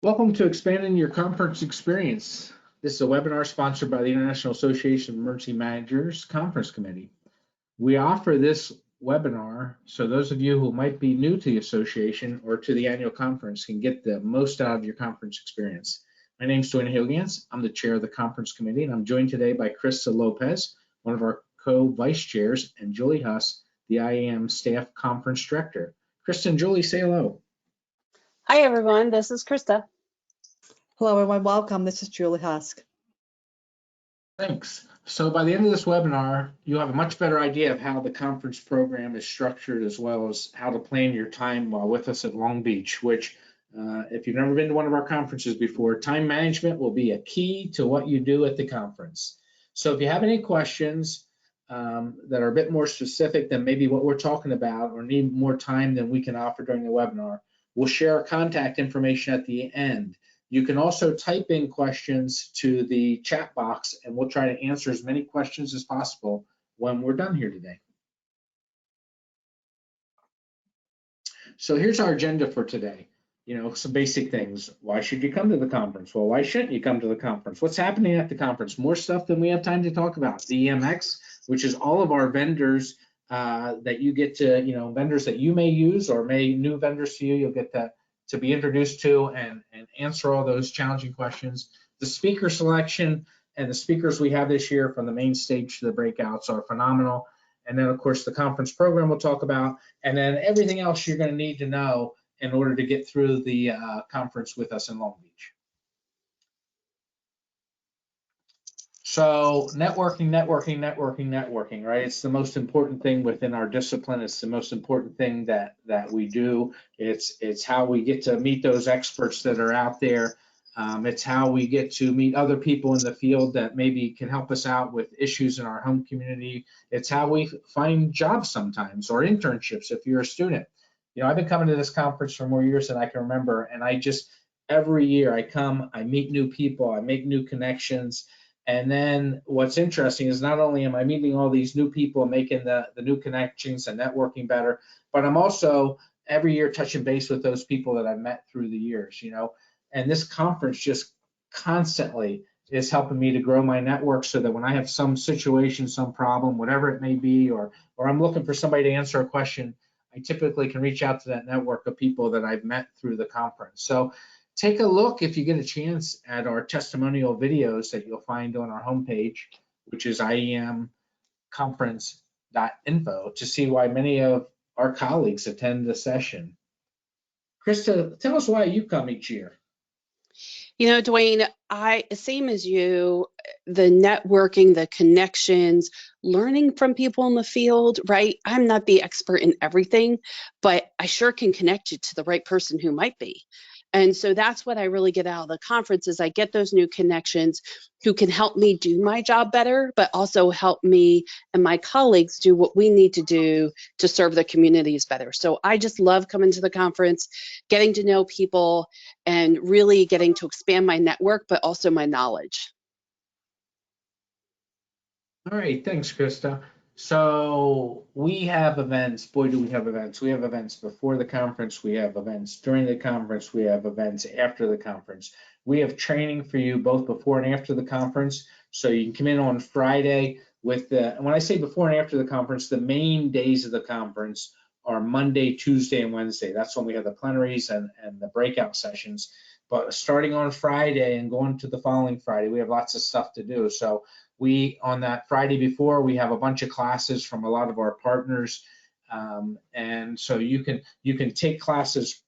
Welcome to Expanding Your Conference Experience. This is a webinar sponsored by the International Association of Emergency Managers Conference Committee. We offer this webinar so those of you who might be new to the association or to the annual conference can get the most out of your conference experience. My name is Dwayne Hilgans. I'm the chair of the conference committee, and I'm joined today by Krista Lopez, one of our co-vice chairs, and Julie Huss, the IAEM staff conference director. Krista and Julie, say hello. Hi, everyone. This is Krista. Hello, everyone. Welcome. This is Julie Husk. Thanks. So by the end of this webinar, you'll have a much better idea of how the conference program is structured, as well as how to plan your time while with us at Long Beach, which if you've never been to one of our conferences before, time management will be a key to what you do at the conference. So if you have any questions that are a bit more specific than maybe what we're talking about, or need more time than we can offer during the webinar, we'll share our contact information at the end. You can also type in questions to the chat box, and we'll try to answer as many questions as possible when we're done here today. So here's our agenda for today. You know, some basic things. Why should you come to the conference? Well, why shouldn't you come to the conference? What's happening at the conference? More stuff than we have time to talk about. The EMX, which is all of our vendors that you get to, vendors that you may use or new vendors to you, you'll get to be introduced to and answer all those challenging questions. The speaker selection and the speakers we have this year from the main stage to the breakouts are phenomenal. And then, of course, the conference program we'll talk about, and then everything else you're going to need to know in order to get through the conference with us in Long Beach. So networking, right? It's the most important thing within our discipline. It's the most important thing that we do. It's how we get to meet those experts that are out there. It's how we get to meet other people in the field that maybe can help us out with issues in our home community. It's how we find jobs sometimes, or internships if you're a student. I've been coming to this conference for more years than I can remember, and every year I come, I meet new people, I make new connections. And then what's interesting is not only am I meeting all these new people, making the new connections and networking better, but I'm also every year touching base with those people that I've met through the years, And this conference just constantly is helping me to grow my network so that when I have some situation, some problem, whatever it may be, or I'm looking for somebody to answer a question, I typically can reach out to that network of people that I've met through the conference. So take a look, if you get a chance, at our testimonial videos that you'll find on our homepage, which is iemconference.info, to see why many of our colleagues attend the session. Krista, tell us why you come each year. Dwayne, same as you, the networking, the connections, learning from people in the field, right? I'm not the expert in everything, but I sure can connect you to the right person who might be. And so that's what I really get out of the conference is I get those new connections who can help me do my job better, but also help me and my colleagues do what we need to do to serve the communities better. So I just love coming to the conference, getting to know people, and really getting to expand my network, but also my knowledge. All right, thanks, Krista. So we have events. Boy, do we have events. We have events before the conference. We have events during the conference. We have events after the conference. We have training for you both before and after the conference. So you can come in on Friday with when I say before and after the conference, the main days of the conference are Monday, Tuesday, and Wednesday. That's when we have the plenaries and the breakout sessions. But starting on Friday and going to the following Friday, we have lots of stuff to do. So on that Friday before, we have a bunch of classes from a lot of our partners. And so you can take classes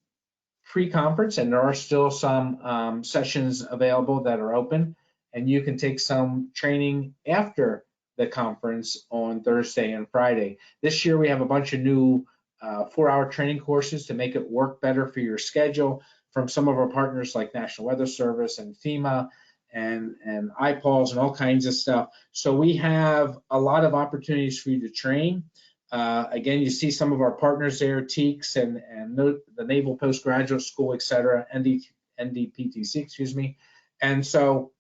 pre-conference, and there are still some sessions available that are open. And you can take some training after the conference on Thursday and Friday. This year, we have a bunch of new 4-hour training courses to make it work better for your schedule from some of our partners like National Weather Service and FEMA and IPAWS and all kinds of stuff. So we have a lot of opportunities for you to train. Again, you see some of our partners there, TEACS and the Naval Postgraduate School, et cetera, NDPTC, excuse me. And so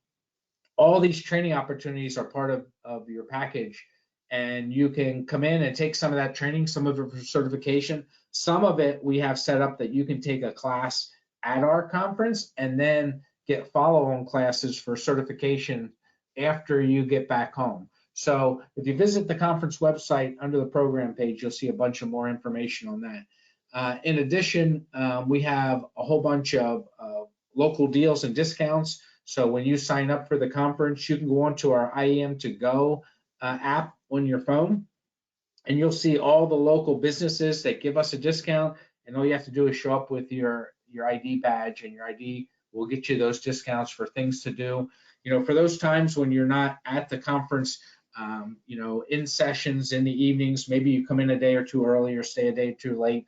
all these training opportunities are part of your package. And you can come in and take some of that training, some of it for certification. Some of it we have set up that you can take a class at our conference and then get follow-on classes for certification after you get back home. So if you visit the conference website under the program page, you'll see a bunch of more information on that. In addition, we have a whole bunch of local deals and discounts. So when you sign up for the conference, you can go onto our IAEM to go app on your phone, and you'll see all the local businesses that give us a discount. And all you have to do is show up with your ID badge, and your ID will get you those discounts for things to do. You know, for those times when you're not at the conference, you know, in sessions in the evenings, maybe you come in a day or two early or stay a day too late,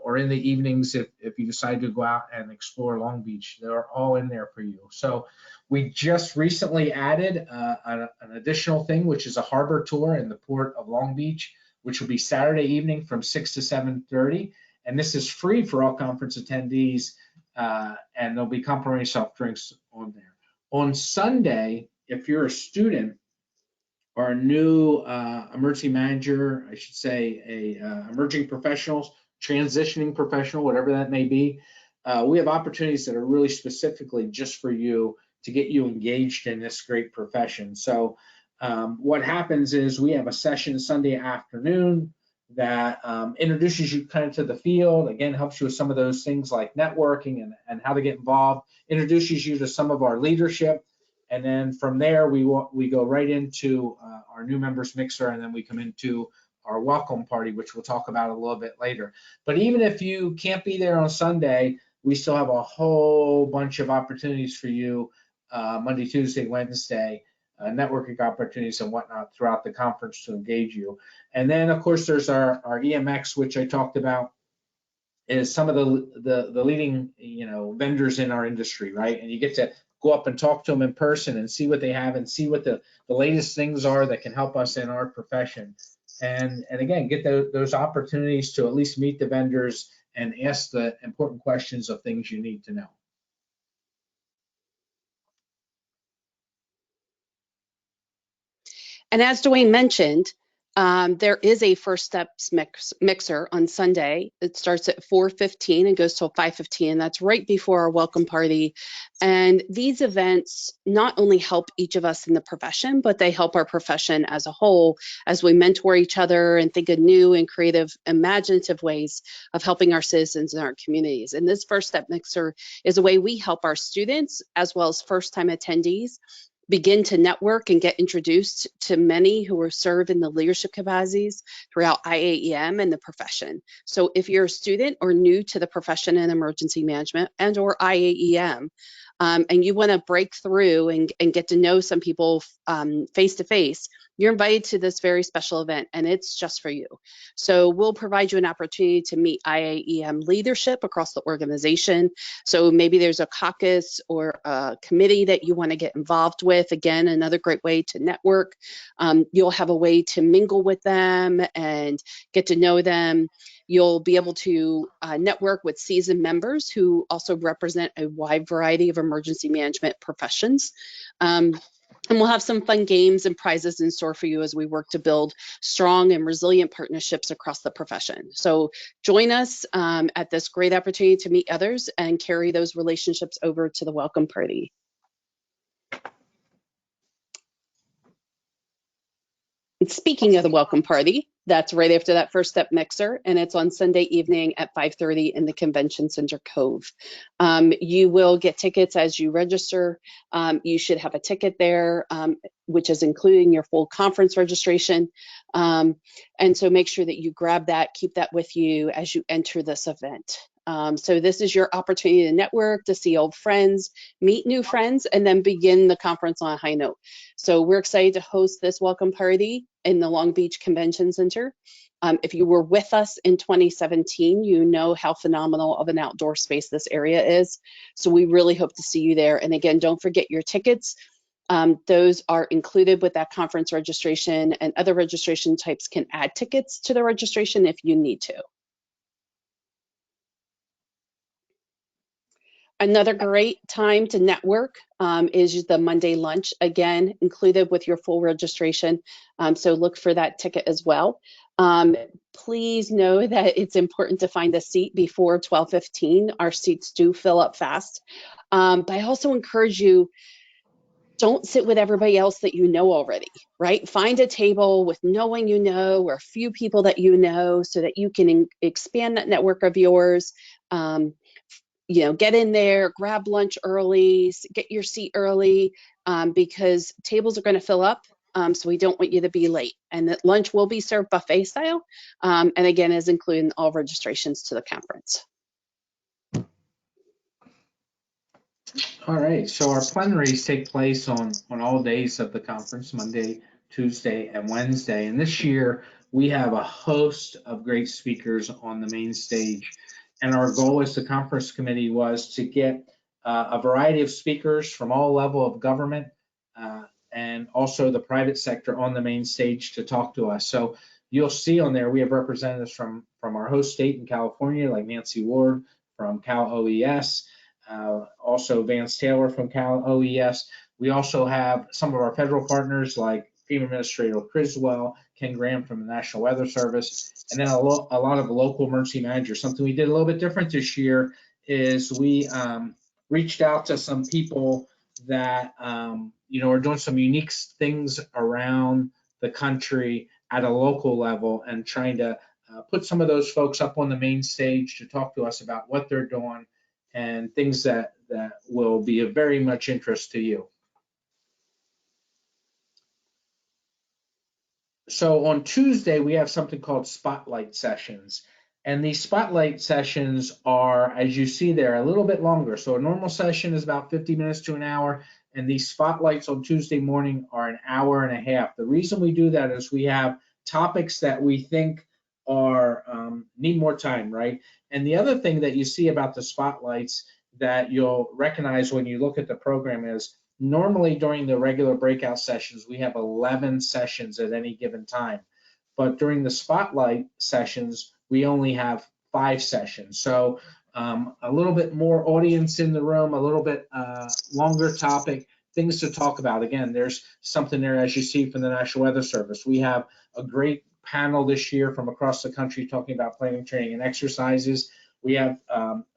or in the evenings if you decide to go out and explore Long Beach, they're all in there for you. So we just recently added an additional thing, which is a harbor tour in the port of Long Beach, which will be Saturday evening from 6 to 7:30. And this is free for all conference attendees, and there'll be complimentary soft drinks on there. On Sunday, if you're a student or a new emergency manager, I should say a emerging professionals, transitioning professional, whatever that may be, we have opportunities that are really specifically just for you to get you engaged in this great profession. So what happens is we have a session Sunday afternoon that introduces you kind of to the field, again, helps you with some of those things like networking and how to get involved, introduces you to some of our leadership. And then from there, we go right into our new members mixer, and then we come into our welcome party, which we'll talk about a little bit later. But even if you can't be there on Sunday, we still have a whole bunch of opportunities for you Monday, Tuesday, Wednesday, networking opportunities and whatnot throughout the conference to engage you. And then, of course, there's our EMX, which I talked about, is some of the leading, you know, vendors in our industry, right? And you get to go up and talk to them in person and see what they have and see what the latest things are that can help us in our profession. And again, get those opportunities to at least meet the vendors and ask the important questions of things you need to know. And as Dwayne mentioned, there is a First Steps mixer on Sunday. It starts at 4:15 and goes till 5:15. That's right before our welcome party. And these events not only help each of us in the profession, but they help our profession as a whole as we mentor each other and think of new and creative, imaginative ways of helping our citizens in our communities. And this First Step mixer is a way we help our students as well as first-time attendees begin to network and get introduced to many who are served in the leadership capacities throughout IAEM and the profession. So if you're a student or new to the profession in emergency management and or IAEM, and you want to break through and get to know some people face to face, you're invited to this very special event, and it's just for you. So we'll provide you an opportunity to meet IAEM leadership across the organization. So maybe there's a caucus or a committee that you want to get involved with. Again, another great way to network. You'll have a way to mingle with them and get to know them. You'll be able to network with seasoned members who also represent a wide variety of emergency management professions. And we'll have some fun games and prizes in store for you as we work to build strong and resilient partnerships across the profession. So join us at this great opportunity to meet others and carry those relationships over to the welcome party. And speaking of the welcome party, that's right after that First Step mixer, and it's on Sunday evening at 5:30 in the Convention Center Cove. You will get tickets as you register. You should have a ticket there, which is including your full conference registration. And so make sure that you grab that, keep that with you as you enter this event. So this is your opportunity to network, to see old friends, meet new friends, and then begin the conference on a high note. So we're excited to host this welcome party in the Long Beach Convention Center. If you were with us in 2017, you know how phenomenal of an outdoor space this area is. So we really hope to see you there. And again, don't forget your tickets. Those are included with that conference registration, and other registration types can add tickets to the registration if you need to. Another great time to network is the Monday lunch, again, included with your full registration. So look for that ticket as well. Please know that it's important to find a seat before 12:15. Our seats do fill up fast. But I also encourage you, don't sit with everybody else that you know already, right? Find a table with no one you know or a few people that you know so that you can expand that network of yours. Get in there, grab lunch early, get your seat early, because tables are going to fill up. So we don't want you to be late. And that lunch will be served buffet style. And again, is including all registrations to the conference. All right, so our plenaries take place on all days of the conference, Monday, Tuesday, and Wednesday. And this year, we have a host of great speakers on the main stage. And our goal as the conference committee was to get a variety of speakers from all level of government and also the private sector on the main stage to talk to us. So you'll see on there, we have representatives from our host state in California, like Nancy Ward from Cal OES, also Vance Taylor from Cal OES. We also have some of our federal partners like FEMA Administrator Criswell, Ken Graham from the National Weather Service, and then a lot of local emergency managers. Something we did a little bit different this year is we reached out to some people that are doing some unique things around the country at a local level and trying to put some of those folks up on the main stage to talk to us about what they're doing and things that will be of very much interest to you. So on Tuesday, we have something called spotlight sessions. And these spotlight sessions are, as you see there, a little bit longer. So a normal session is about 50 minutes to an hour. And these spotlights on Tuesday morning are an hour and a half. The reason we do that is we have topics that we think are need more time, right? And the other thing that you see about the spotlights that you'll recognize when you look at the program is normally during the regular breakout sessions, we have 11 sessions at any given time. But during the spotlight sessions, we only have 5 sessions. So a little bit more audience in the room, a little bit longer topic, things to talk about. Again, there's something there, as you see from the National Weather Service. We have a great panel this year from across the country talking about planning, training, and exercises. We have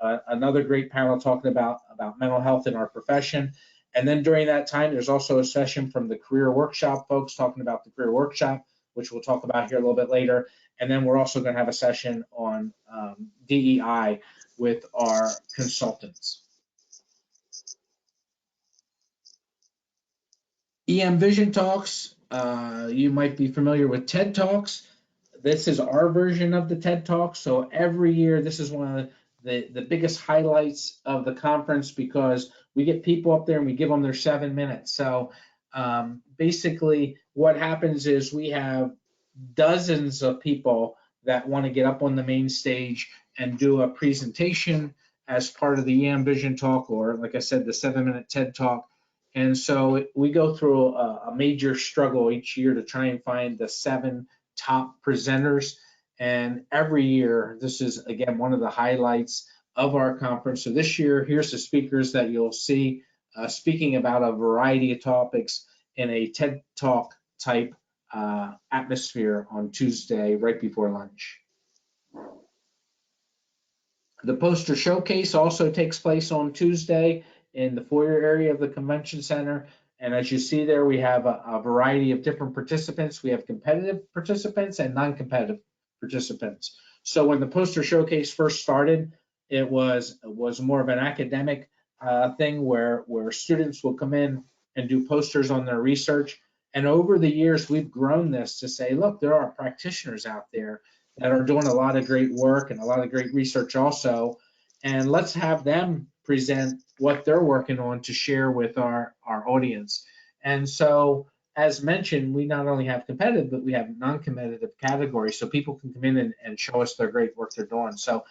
another great panel talking about mental health in our profession. And then during that time, there's also a session from the career workshop folks talking about the career workshop, which we'll talk about here a little bit later. And then we're also going to have a session on DEI with our consultants. EM Vision Talks, you might be familiar with TED Talks. This is our version of the TED Talk. So every year, this is one of the biggest highlights of the conference because we get people up there and we give them their 7 minutes. So basically what happens is we have dozens of people that want to get up on the main stage and do a presentation as part of the EM Vision Talk, or like I said, the 7-minute TED Talk. And so we go through a major struggle each year to try and find the 7 top presenters. And every year, this is, again, one of the highlights of our conference. So this year, here's the speakers that you'll see speaking about a variety of topics in a TED Talk type atmosphere on Tuesday, right before lunch. The poster showcase also takes place on Tuesday in the foyer area of the convention center. And as you see there, we have a variety of different participants. We have competitive participants and non-competitive participants. So when the poster showcase first started, it was more of an academic thing where students will come in and do posters on their research. And over the years, we've grown this to say, look, there are practitioners out there that are doing a lot of great work and a lot of great research also. And let's have them present what they're working on to share with our audience. And so, as mentioned, we not only have competitive, but we have non-competitive categories, so people can come in and show us their great work they're doing. So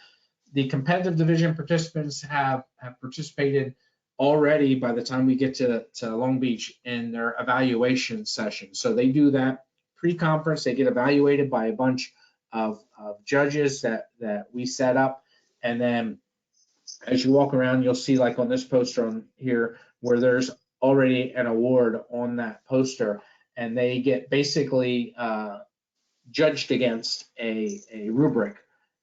the competitive division participants have participated already by the time we get to Long Beach in their evaluation session. So they do that pre-conference, they get evaluated by a bunch of judges that we set up, and then as you walk around, you'll see, like on this poster on here, where there's already an award on that poster, and they get basically judged against a rubric.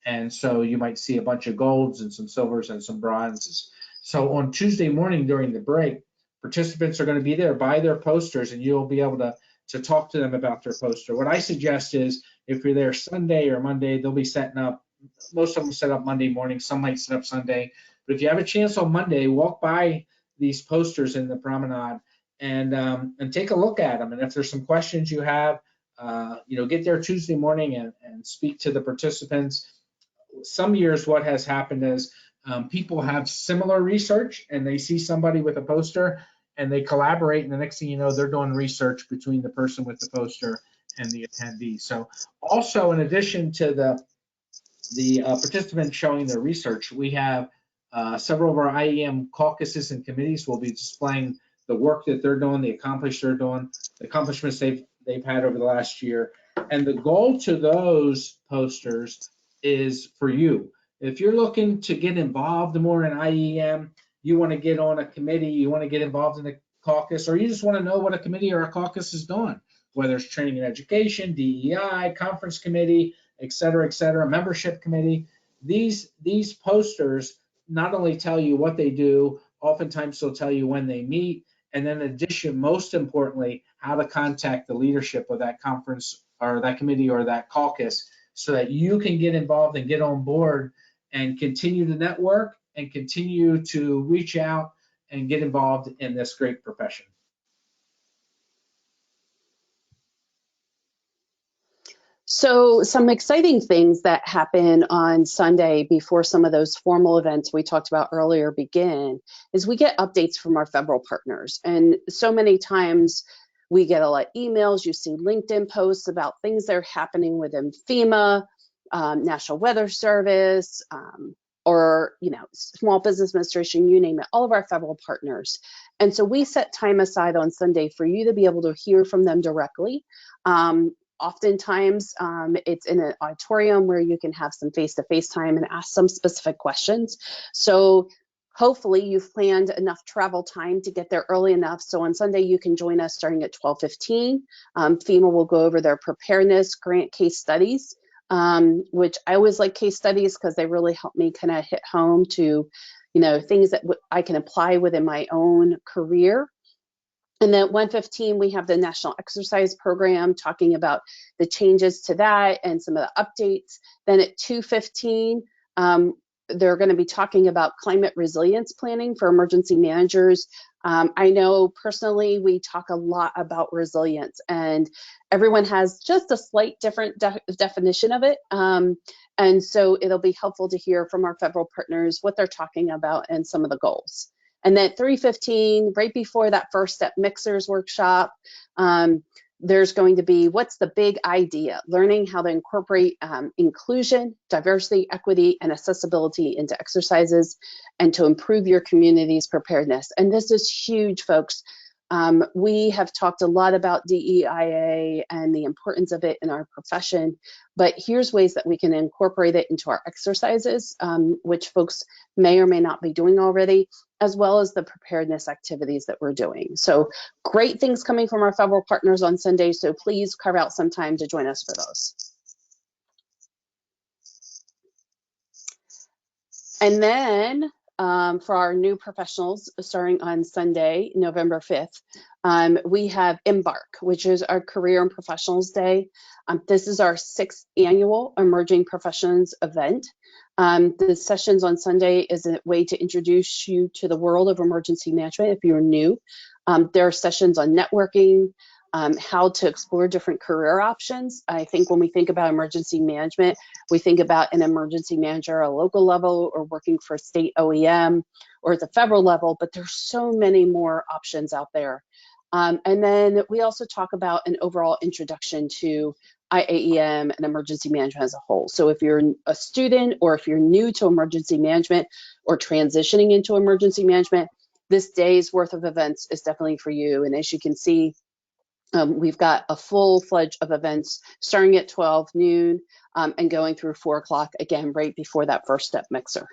And so you might see a bunch of golds and some silvers and some bronzes. So on Tuesday morning during the break, participants are going to be there by their posters, and you'll be able to talk to them about their poster. What I suggest is if you're there Sunday or Monday, they'll be setting up. Most of them set up Monday morning, some might set up Sunday. But if you have a chance on Monday, walk by these posters in the promenade and take a look at them. And if there's some questions you have, get there Tuesday morning and speak to the participants. Some years what has happened is people have similar research and they see somebody with a poster and they collaborate, and the next thing you know, they're doing research between the person with the poster and the attendee. So also, in addition to the participants showing their research, we have several of our IAEM caucuses and committees will be displaying the work that they're doing, the accomplishments they've had over the last year. And the goal to those posters is for you. If you're looking to get involved more in IAEM, you want to get on a committee, you want to get involved in a caucus, or you just want to know what a committee or a caucus is doing, whether it's training and education, DEI, conference committee, et cetera, membership committee. These posters not only tell you what they do, oftentimes they'll tell you when they meet, and then in addition, most importantly, how to contact the leadership of that conference or that committee or that caucus so that you can get involved and get on board and continue to network and continue to reach out and get involved in this great profession. So some exciting things that happen on Sunday before some of those formal events we talked about earlier begin is we get updates from our federal partners. And so many times we get a lot of emails, you see LinkedIn posts about things that are happening within FEMA, National Weather Service, or Small Business Administration, you name it, all of our federal partners. And so we set time aside on Sunday for you to be able to hear from them directly. Oftentimes, it's in an auditorium where you can have some face-to-face time and ask some specific questions. So hopefully you've planned enough travel time to get there early enough. So on Sunday, you can join us starting at 12:15. FEMA will go over their preparedness grant case studies, which I always like case studies because they really help me kind of hit home to, things that I can apply within my own career. And then at 1:15, we have the National Exercise Program talking about the changes to that and some of the updates. Then at 2:15, they're going to be talking about climate resilience planning for emergency managers. I know personally we talk a lot about resilience, and everyone has just a slight different definition of it. And so it'll be helpful to hear from our federal partners what they're talking about and some of the goals. And then at 3:15, right before that first step mixers workshop, there's going to be what's the big idea, learning how to incorporate inclusion, diversity, equity, and accessibility into exercises and to improve your community's preparedness. And this is huge, folks. We have talked a lot about DEIA and the importance of it in our profession, but here's ways that we can incorporate it into our exercises, which folks may or may not be doing already, as well as the preparedness activities that we're doing. So great things coming from our federal partners on Sunday, so please carve out some time to join us for those. And then for our new professionals starting on Sunday, November 5th, we have Embark, which is our Career and Professionals Day. This is our 6th annual Emerging Professions event. The sessions on Sunday is a way to introduce you to the world of emergency management if you're new. There are sessions on networking, how to explore different career options. I think when we think about emergency management, we think about an emergency manager at a local level or working for a state OEM or at the federal level, but there's so many more options out there. And then we also talk about an overall introduction to IAEM and emergency management as a whole. So if you're a student or if you're new to emergency management or transitioning into emergency management, this day's worth of events is definitely for you. And as you can see, we've got a full-fledged of events starting at 12 noon and going through 4 o'clock, again, right before that first step mixer.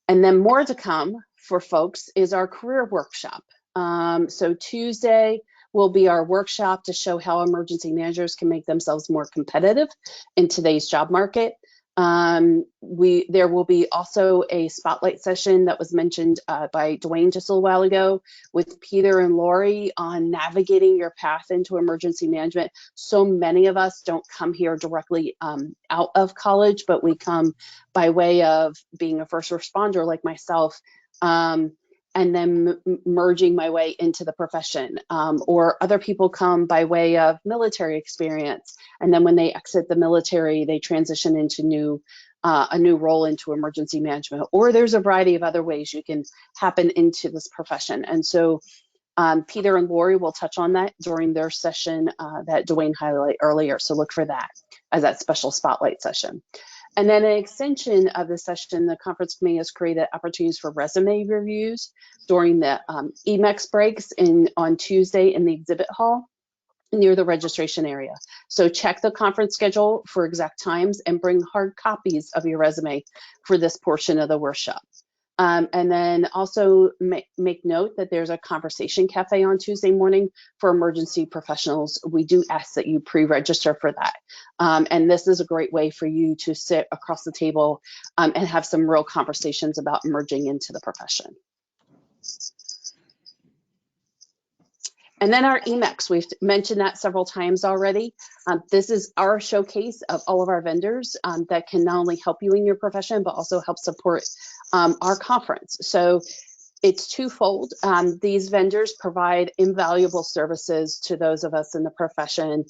And then more to come for folks is our career workshop. So Tuesday, will be our workshop to show how emergency managers can make themselves more competitive in today's job market. There will be also a spotlight session that was mentioned by Dwayne just a little while ago with Peter and Lori on navigating your path into emergency management. So many of us don't come here directly out of college, but we come by way of being a first responder like myself, and then merging my way into the profession. Or other people come by way of military experience, and then when they exit the military, they transition into a new role into emergency management. Or there's a variety of other ways you can happen into this profession. And so Peter and Lori will touch on that during their session that Dwayne highlighted earlier. So look for that as that special spotlight session. And then an extension of the session, the conference committee has created opportunities for resume reviews during the EMEX breaks on Tuesday in the exhibit hall near the registration area. So check the conference schedule for exact times and bring hard copies of your resume for this portion of the workshop. And then also make note that there's a conversation cafe on Tuesday morning for emergency professionals. We do ask that you pre-register for that. And this is a great way for you to sit across the table and have some real conversations about emerging into the profession. And then our EMEX, we've mentioned that several times already. This is our showcase of all of our vendors that can not only help you in your profession, but also help support our conference. So it's twofold. These vendors provide invaluable services to those of us in the profession.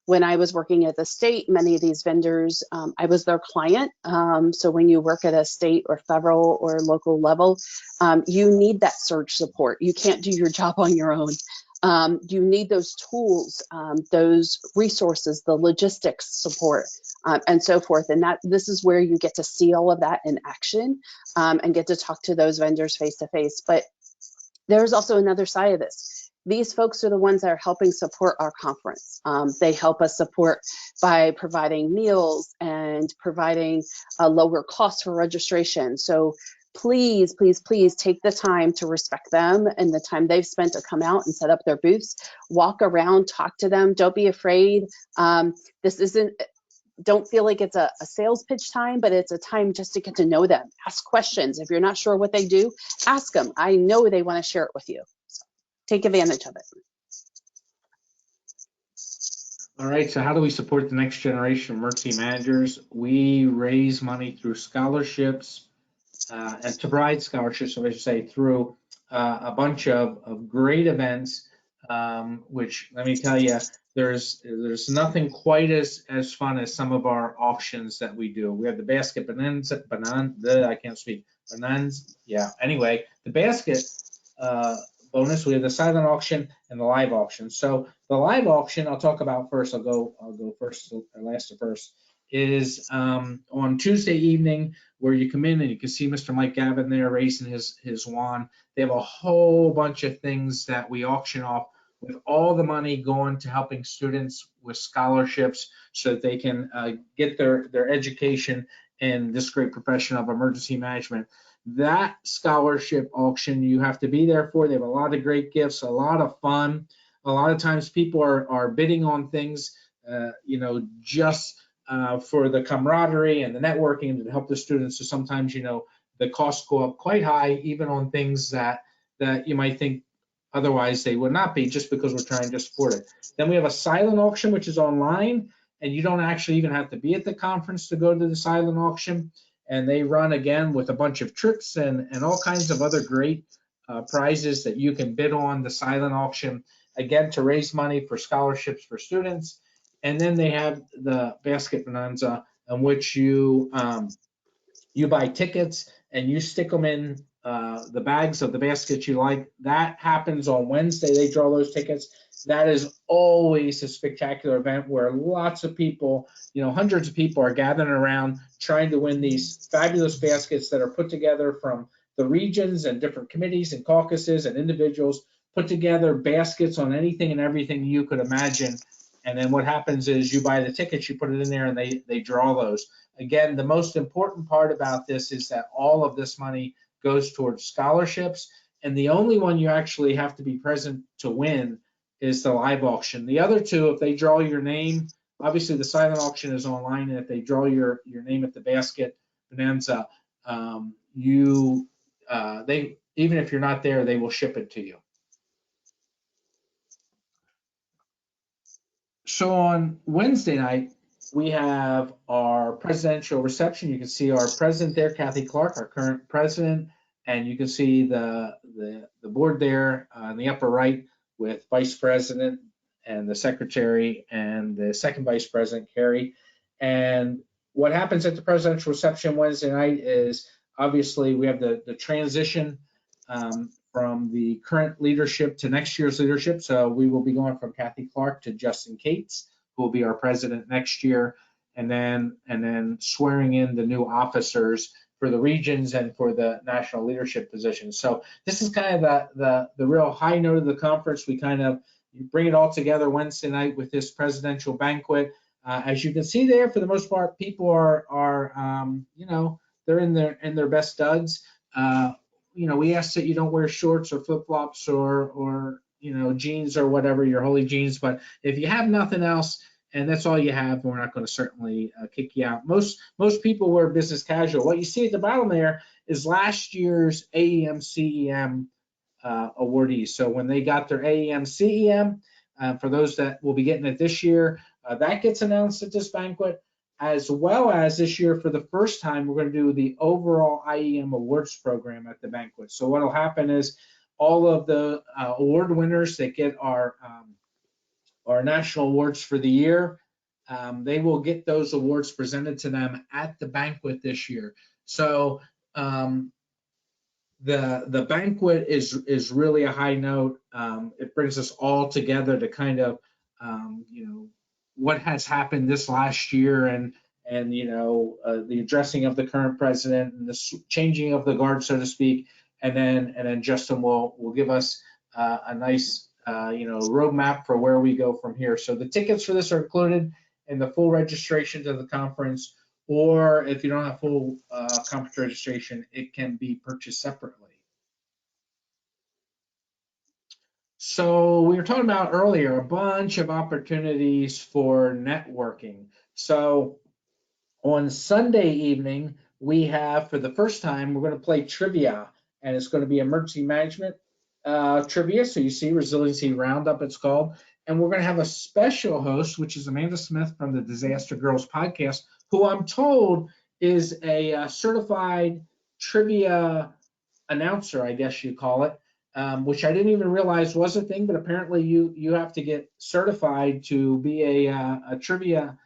When I was working at the state, many of these vendors, I was their client. So when you work at a state or federal or local level, you need that surge support. You can't do your job on your own. You need those tools, those resources, the logistics support, and so forth. And this is where you get to see all of that in action and get to talk to those vendors face to face. But there's also another side of this. These folks are the ones that are helping support our conference. They help us support by providing meals and providing a lower cost for registration. So please, please, please take the time to respect them and the time they've spent to come out and set up their booths. Walk around, talk to them. Don't be afraid. Don't feel like it's a sales pitch time, but it's a time just to get to know them. Ask questions. If you're not sure what they do, ask them. I know they want to share it with you. So take advantage of it. All right, so how do we support the next generation of emergency managers? We raise money through scholarships and to provide scholarships, so I should say, through a bunch of great events, which let me tell you, there's nothing quite as fun as some of our auctions that we do. We have the basket bonanza, I can't speak, bonanza, yeah, anyway, the basket bonus, we have the silent auction and the live auction. So the live auction I'll talk about first, I'll go first, last to first, is on Tuesday evening, where you come in and you can see Mr. Mike Gavin there raising his wand. They have a whole bunch of things that we auction off, with all the money going to helping students with scholarships so that they can get their education in this great profession of emergency management. That scholarship auction you have to be there for. They have a lot of great gifts, a lot of fun. A lot of times people are bidding on things, just for the camaraderie and the networking and to help the students. So sometimes, the costs go up quite high, even on things that you might think otherwise they would not be, just because we're trying to support it. Then we have a silent auction, which is online, and you don't actually even have to be at the conference to go to the silent auction. And they run again with a bunch of tricks and all kinds of other great prizes that you can bid on the silent auction, again, to raise money for scholarships for students. And then they have the basket bonanza, in which you buy tickets and you stick them in the bags of the baskets you like. That happens on Wednesday. They draw those tickets. That is always a spectacular event where lots of people, hundreds of people are gathering around trying to win these fabulous baskets that are put together from the regions and different committees and caucuses and individuals, put together baskets on anything and everything you could imagine. And then what happens is you buy the tickets, you put it in there, and they draw those. Again, the most important part about this is that all of this money goes towards scholarships, and the only one you actually have to be present to win is the live auction. The other two, if they draw your name, obviously the silent auction is online, and if they draw your name at the basket bonanza, they, even if you're not there, they will ship it to you. So on Wednesday night, we have our presidential reception. You can see our president there, Kathy Clark, our current president, and you can see the board there in the upper right with vice president and the secretary and the second vice president, Carrie. And what happens at the presidential reception Wednesday night is obviously we have the transition from the current leadership to next year's leadership. So we will be going from Kathy Clark to Justin Cates, who will be our president next year, and then swearing in the new officers for the regions and for the national leadership positions. So this is kind of the real high note of the conference. We kind of bring it all together Wednesday night with this presidential banquet. As you can see there, for the most part, people are they're in their best studs. We ask that you don't wear shorts or flip-flops or jeans or whatever, your holy jeans. But if you have nothing else and that's all you have, we're not going to certainly kick you out. Most people wear business casual. What you see at the bottom there is last year's AEM CEM awardees. So when they got their AEM CEM, for those that will be getting it this year, that gets announced at this banquet. As well as this year, for the first time, we're going to do the overall IAEM awards program at the banquet. So what will happen is all of the award winners that get our national awards for the year, they will get those awards presented to them at the banquet this year. So the banquet is really a high note. It brings us all together to kind of what has happened this last year and the addressing of the current president and the changing of the guard, so to speak, and then Justin will give us a nice roadmap for where we go from here. So the tickets for this are included in the full registration to the conference, or if you don't have full conference registration, it can be purchased separately. So we were talking about earlier a bunch of opportunities for networking. So on Sunday evening, we have, for the first time, we're going to play trivia, and it's going to be emergency management trivia. So you see Resiliency Roundup, it's called. And we're going to have a special host, which is Amanda Smith from the Disaster Girls podcast, who I'm told is a certified trivia announcer, I guess you call it. Which I didn't even realize was a thing, but apparently you have to get certified to be a trivia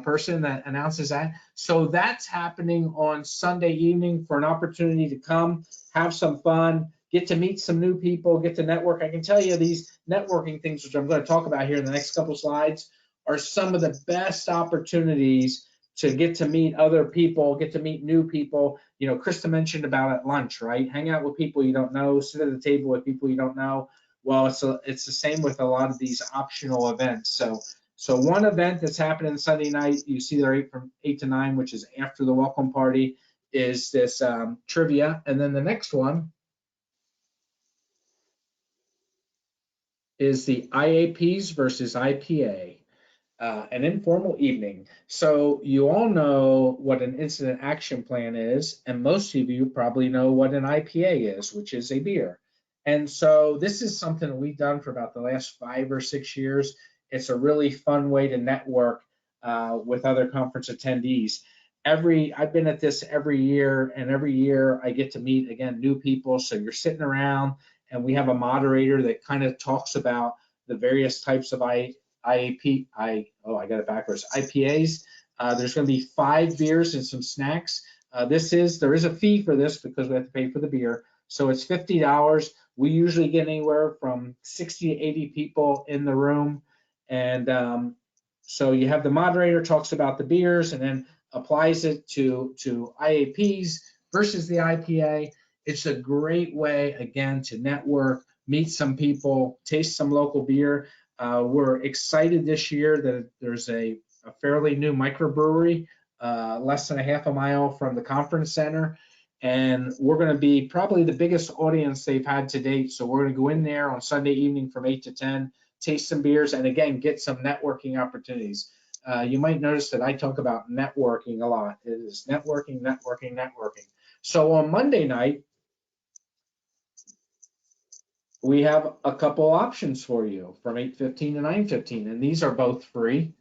person that announces that. So that's happening on Sunday evening for an opportunity to come, have some fun, get to meet some new people, get to network. I can tell you these networking things, which I'm going to talk about here in the next couple slides, are some of the best opportunities to get to meet other people, get to meet new people. Krista mentioned about at lunch, right? Hang out with people you don't know, sit at the table with people you don't know. Well, it's the same with a lot of these optional events. So one event that's happening Sunday night, you see there from 8 to 9, which is after the welcome party, is this trivia. And then the next one is the IAPs versus IPA. An informal evening. So you all know what an incident action plan is, and most of you probably know what an IPA is, which is a beer. And so this is something that we've done for about the last 5 or 6 years. It's a really fun way to network with other conference attendees. I've been at this every year, and every year I get to meet, again, new people. So you're sitting around, and we have a moderator that kind of talks about the various types of I got it backwards. IPAs. There's going to be 5 beers and some snacks. There is a fee for this because we have to pay for the beer. So it's $50. We usually get anywhere from 60 to 80 people in the room. And so you have the moderator talks about the beers and then applies it to IAPs versus the IPA. It's a great way, again, to network, meet some people, taste some local beer. We're excited this year that there's a fairly new microbrewery less than a half a mile from the conference center. And we're going to be probably the biggest audience they've had to date. So we're going to go in there on Sunday evening from 8 to 10, taste some beers, and again, get some networking opportunities. You might notice that I talk about networking a lot. It is networking, networking, networking. So on Monday night, we have a couple options for you from 8:15 to 9:15, and these are both free.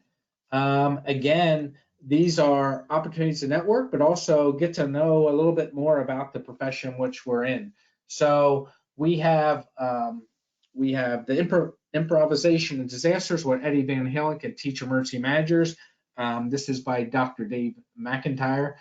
Again, these are opportunities to network, but also get to know a little bit more about the profession which we're in. So we have the improvisation and disasters where Eddie Van Halen can teach emergency managers. This is by Dr. Dave McIntyre.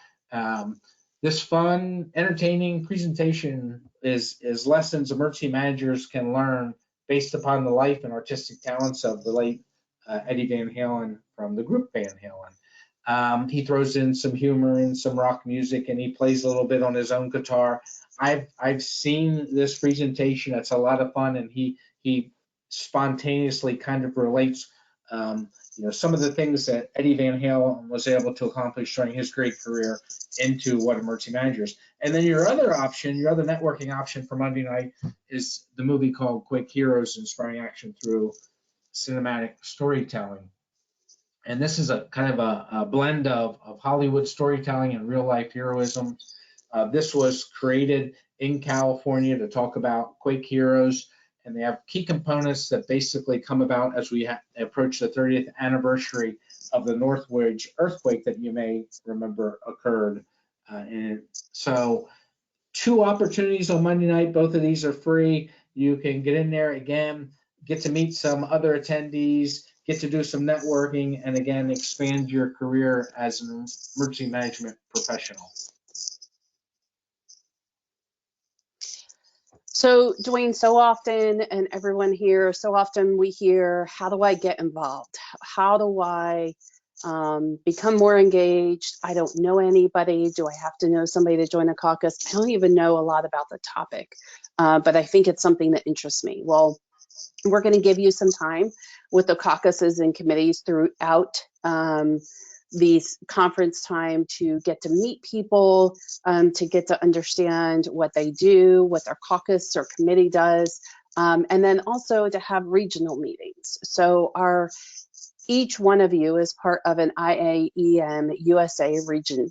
This fun, entertaining presentation is lessons emergency managers can learn based upon the life and artistic talents of the late Eddie Van Halen from the group Van Halen. He throws in some humor and some rock music, and he plays a little bit on his own guitar. I've seen this presentation. It's a lot of fun, and he spontaneously kind of relates some of the things that Eddie Van Halen was able to accomplish during his great career into what emergency managers. And then your other option, your other networking option for Monday night is the movie called Quick Heroes, Inspiring Action Through Cinematic Storytelling. And this is a kind of a blend of Hollywood storytelling and real life heroism. This was created in California to talk about Quake heroes, and they have key components that basically come about as we approach the 30th anniversary of the Northridge earthquake that you may remember occurred. And so 2 opportunities on Monday night. Both of these are free. You can get in there again, get to meet some other attendees, get to do some networking, and again, expand your career as an emergency management professional. So, Dwayne, so often, and everyone here, so often we hear, how do I get involved? How do I become more engaged? I don't know anybody. Do I have to know somebody to join a caucus? I don't even know a lot about the topic, but I think it's something that interests me. Well, we're going to give you some time with the caucuses and committees throughout these conference time to get to meet people, to get to understand what they do, what their caucus or committee does, and then also to have regional meetings. So each one of you is part of an IAEM USA region.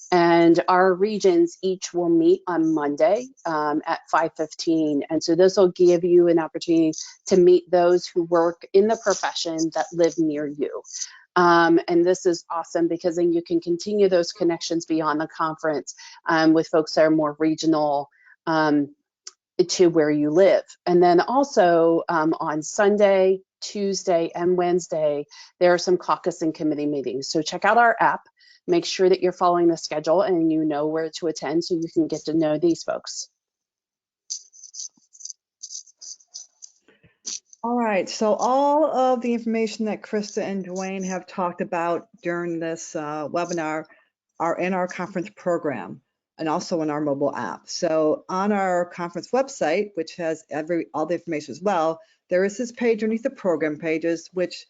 And our regions each will meet on Monday at 5:15. And so this will give you an opportunity to meet those who work in the profession that live near you. And this is awesome because then you can continue those connections beyond the conference with folks that are more regional to where you live. And then also on Sunday, Tuesday, and Wednesday, there are some caucus and committee meetings. So check out our app. Make sure that you're following the schedule and you know where to attend so you can get to know these folks. All right, so all of the information that Krista and Dwayne have talked about during this webinar are in our conference program and also in our mobile app. So on our conference website, which has all the information as well, there is this page underneath the program pages, which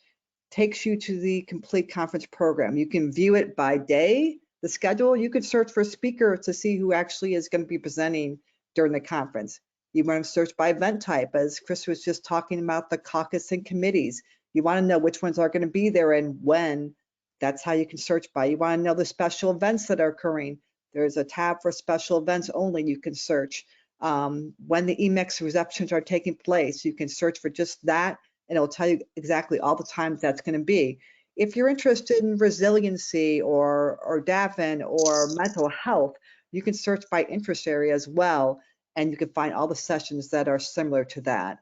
takes you to the complete conference program. You can view it by day, the schedule. You could search for a speaker to see who actually is going to be presenting during the conference. You want to search by event type, as Chris was just talking about the caucus and committees. You want to know which ones are going to be there and when. That's how you can search by. You want to know the special events that are occurring. There's a tab for special events only. You can search when the EMEX receptions are taking place. You can search for just that, and it'll tell you exactly all the times that's going to be. If you're interested in resiliency or DAFN or mental health, you can search by interest area as well, and you can find all the sessions that are similar to that.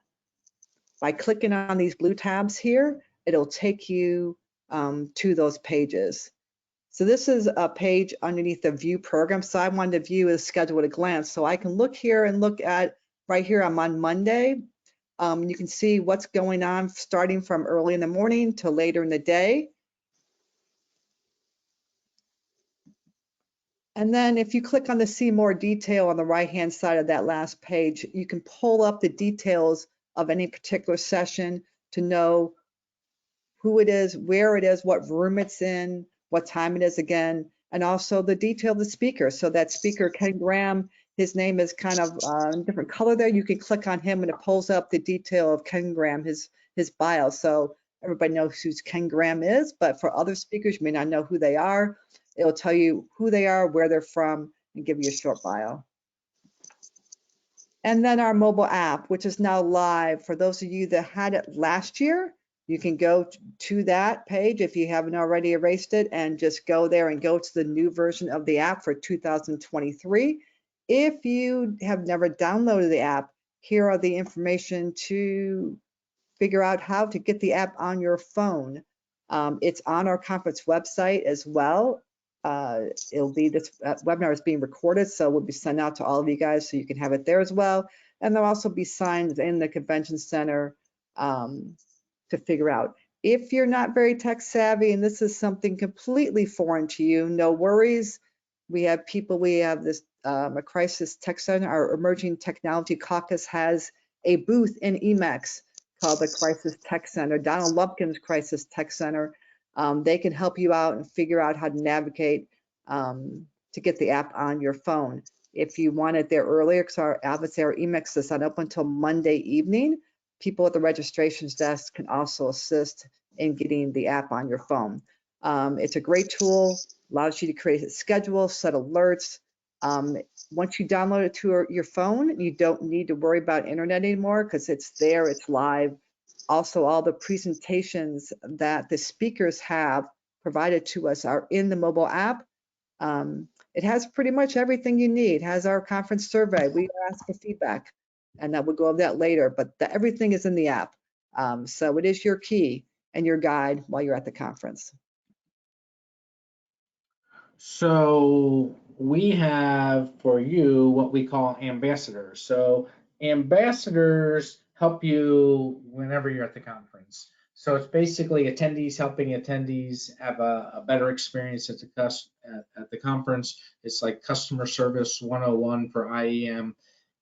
By clicking on these blue tabs here, it'll take you to those pages. So this is a page underneath the view program. So I wanted to view the schedule at a glance. So I can look here and look at right here. I'm on Monday. You can see what's going on starting from early in the morning to later in the day. And then if you click on the see more detail on the right-hand side of that last page, you can pull up the details of any particular session to know who it is, where it is, what room it's in, what time it is again, and also the detail of the speaker. So that speaker, Ken Graham, his name is kind of different color there. You can click on him and it pulls up the detail of Ken Graham, his his bio. So everybody knows who Ken Graham is, but for other speakers, you may not know who they are. It'll tell you who they are, where they're from, and give you a short bio. And then our mobile app, which is now live. For those of you that had it last year, you can go to that page if you haven't already erased it, and just go there and go to the new version of the app for 2023. If you have never downloaded the app, here are the information to figure out how to get the app on your phone. It's on our conference website as well. It'll be, this webinar is being recorded, so we'll be sent out to all of you guys so you can have it there as well. And there'll also be signs in the convention center to figure out. If you're not very tech savvy and this is something completely foreign to you, no worries. We have people, we have this a crisis tech center. Our emerging technology caucus has a booth in EMEX called the Crisis Tech Center, Donald Lumpkin's Crisis Tech Center. They can help you out and figure out how to navigate to get the app on your phone. If you want it there earlier, because our adversary EMEX is not up until Monday evening, people at the registrations desk can also assist in getting the app on your phone. It's a great tool, allows you to create a schedule, set alerts. Once you download it to your phone, you don't need to worry about internet anymore because it's there, it's live. Also, all the presentations that the speakers have provided to us are in the mobile app. It has pretty much everything you need. It has our conference survey. We ask for feedback, and that we'll go over that later, but everything is in the app. So it is your key and your guide while you're at the conference. So we have for you what we call ambassadors. So ambassadors help you whenever you're at the conference. So it's basically attendees helping attendees have a better experience at the conference. It's like customer service 101 for IAEM.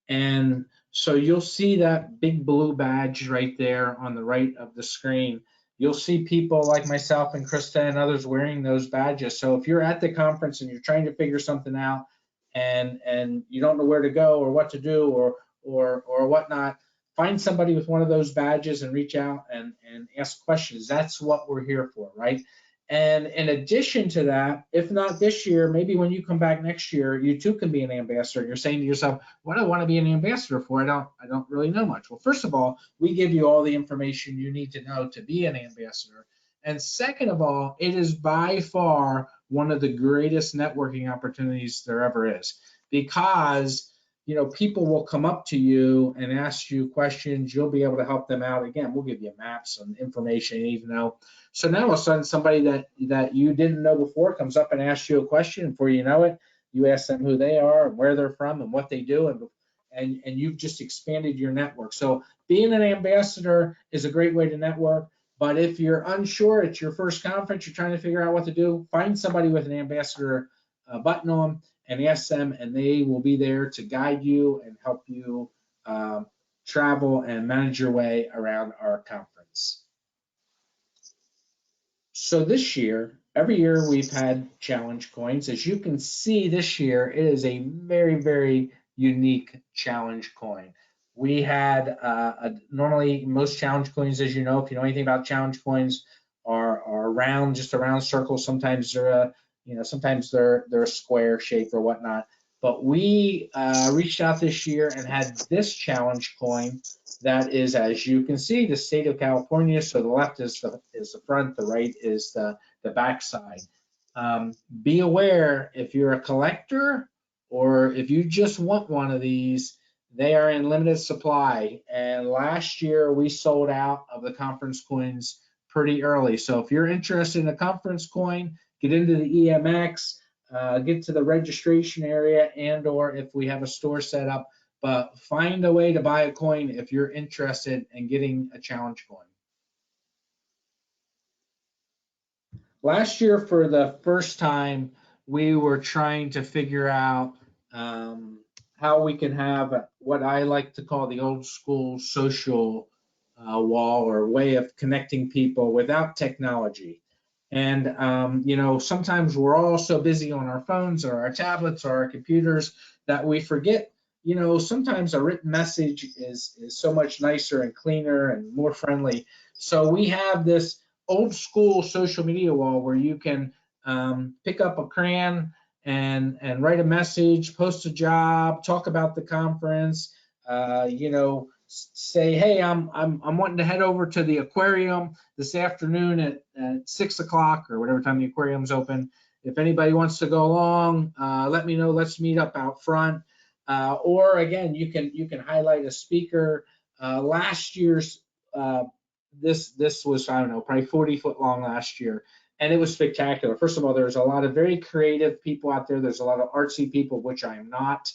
And so you'll see that big blue badge right there on the right of the screen. You'll see people like myself and Krista and others wearing those badges. So if you're at the conference and you're trying to figure something out and you don't know where to go or what to do or whatnot, find somebody with one of those badges and reach out and ask questions. That's what we're here for, right? And in addition to that, if not this year, maybe when you come back next year, you too can be an ambassador. You're saying to yourself, what do I want to be an ambassador for? I don't really know much. Well, first of all, we give you all the information you need to know to be an ambassador. And second of all, it is by far one of the greatest networking opportunities there ever is, because people will come up to you and ask you questions. You'll be able to help them out. Again, we'll give you maps and information you need to know. So now all of a sudden, somebody that you didn't know before comes up and asks you a question. Before you know it, you ask them who they are and where they're from and what they do, and you've just expanded your network. So being an ambassador is a great way to network. But if you're unsure, it's your first conference, you're trying to figure out what to do, find somebody with an ambassador button on them and ask them, and they will be there to guide you and help you travel and manage your way around our conference. So this year, every year we've had challenge coins. As you can see this year, it is a very, very unique challenge coin. We had normally most challenge coins, as you know, if you know anything about challenge coins, are round, just a round circle. Sometimes they're sometimes they're a square shape or whatnot. But we reached out this year and had this challenge coin that is, as you can see, the state of California. So the left is the front, the right is the back side. Be aware, if you're a collector or if you just want one of these, they are in limited supply. And last year we sold out of the conference coins pretty early. So if you're interested in a conference coin, get into the EMX, get to the registration area, and or if we have a store set up, but find a way to buy a coin if you're interested in getting a challenge coin. Last year, for the first time, we were trying to figure out how we can have what I like to call the old school social wall, or way of connecting people without technology. And sometimes we're all so busy on our phones or our tablets or our computers that we forget. Sometimes a written message is so much nicer and cleaner and more friendly So we have this old school social media wall where you can pick up a crayon and write a message, post a job, talk about the conference, say, hey, I'm wanting to head over to the aquarium this afternoon at 6 o'clock or whatever time the aquarium's open. If anybody wants to go along, let me know. Let's meet up out front. Or again, you can highlight a speaker. Last year's this was, I don't know, probably 40 foot long last year, and it was spectacular. First of all, there's a lot of very creative people out there. There's a lot of artsy people, which I am not.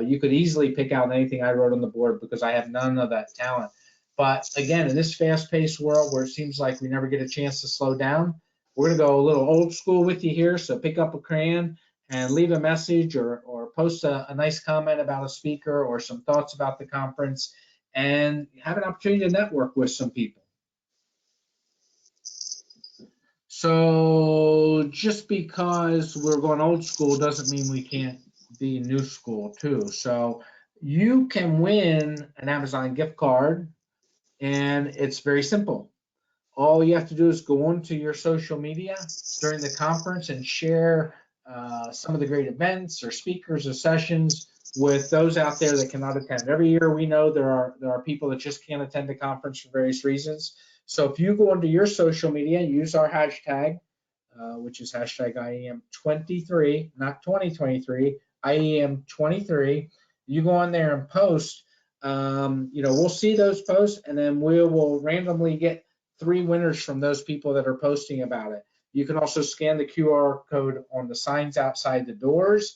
You could easily pick out anything I wrote on the board because I have none of that talent. But again, in this fast-paced world where it seems like we never get a chance to slow down, we're going to go a little old school with you here. So pick up a crayon and leave a message or post a nice comment about a speaker or some thoughts about the conference and have an opportunity to network with some people. So just because we're going old school doesn't mean we can't be new school too. So you can win an Amazon gift card, and it's very simple. All you have to do is go onto your social media during the conference and share some of the great events or speakers or sessions with those out there that cannot attend. Every year we know there are people that just can't attend the conference for various reasons. So if you go onto your social media and use our hashtag, which is hashtag IAEM23, not 2023, IAEM23, you go on there and post, we'll see those posts, and then we will randomly get 3 winners from those people that are posting about it. You can also scan the QR code on the signs outside the doors.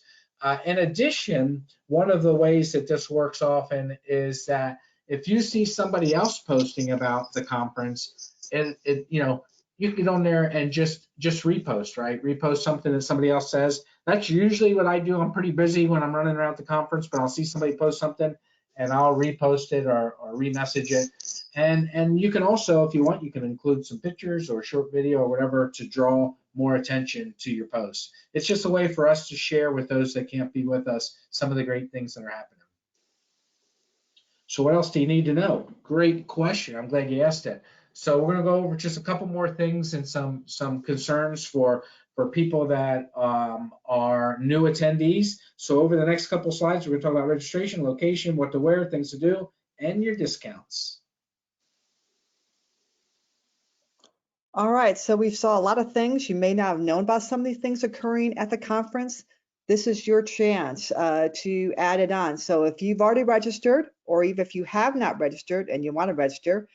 In addition, one of the ways that this works often is that if you see somebody else posting about the conference, you get on there and just repost, right? Repost something that somebody else says. That's usually what I do. I'm pretty busy when I'm running around the conference, but I'll see somebody post something and I'll repost it or remessage it. And you can also, if you want, you can include some pictures or a short video or whatever to draw more attention to your post. It's just a way for us to share with those that can't be with us some of the great things that are happening. So what else do you need to know? Great question. I'm glad you asked it. So we're going to go over just a couple more things and some concerns for people that are new attendees. So over the next couple slides, we're going to talk about registration, location, what to wear, things to do, and your discounts. All right, so we saw a lot of things. You may not have known about some of these things occurring at the conference. This is your chance to add it on. So if you've already registered, or even if you have not registered and you want to register,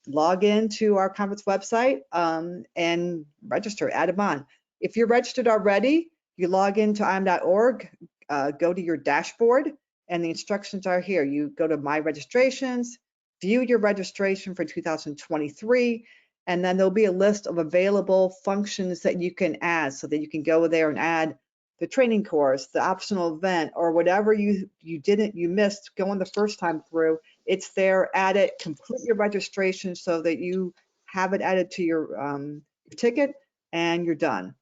log into our conference website and register, add them on. If you're registered already, you log into IAEM.org, go to your dashboard, and the instructions are here. You go to My Registrations, view your registration for 2023, and then there'll be a list of available functions that you can add so that you can go there and add the training course, the optional event, or whatever you missed going the first time through. It's there, add it, complete your registration so that you have it added to your ticket and you're done.